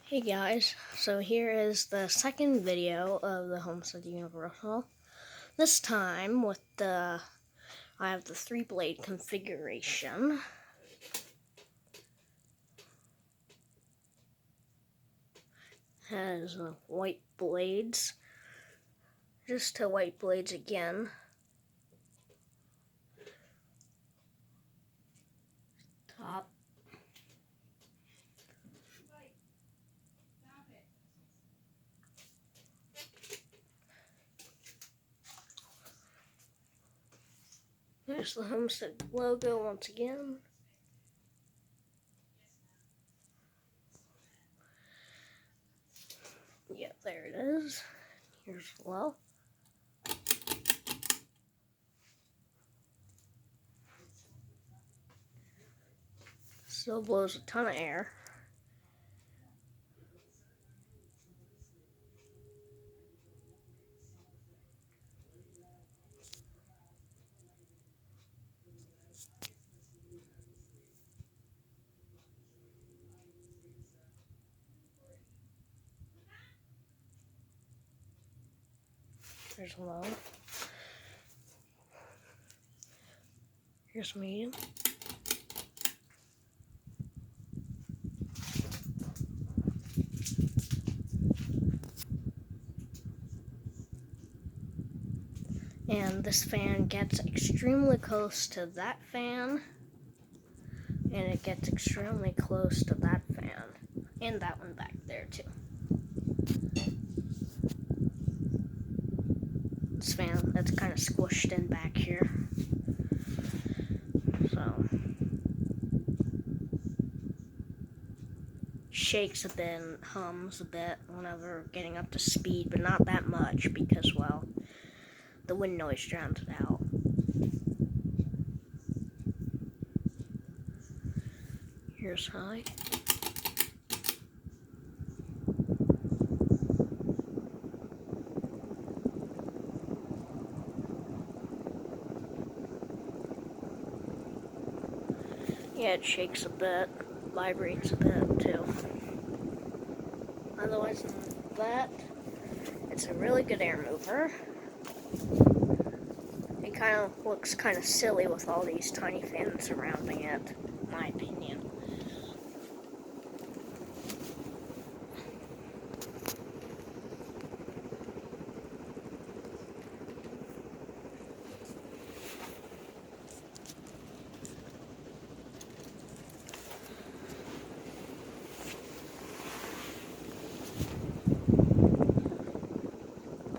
Hey guys, so here is the second video of the Homestead Universal. This time with I have the 3-blade configuration. Has white blades, just 2 white blades again. Top. There's the Homestead logo once again. Yeah, there it is. Here's the low. Still blows a ton of air. There's low. Here's medium. And this fan gets extremely close to that fan, and it gets extremely close to that fan, and that one back there too. This fan that's kind of squished in back here. So, shakes a bit and hums a bit whenever getting up to speed, but not that much because, well, the wind noise drowns it out. Here's high. Yeah, it shakes a bit, vibrates a bit too. Otherwise than that, it's a really good air mover. It kind of looks kind of silly with all these tiny fans surrounding it, in my opinion.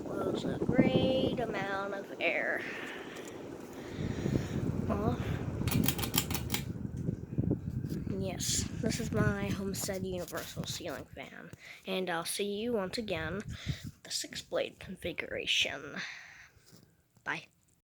Blows a great amount of air. Well, yes, this is my Homestead Universal ceiling fan, and I'll see you once again with the 6-blade configuration. Bye.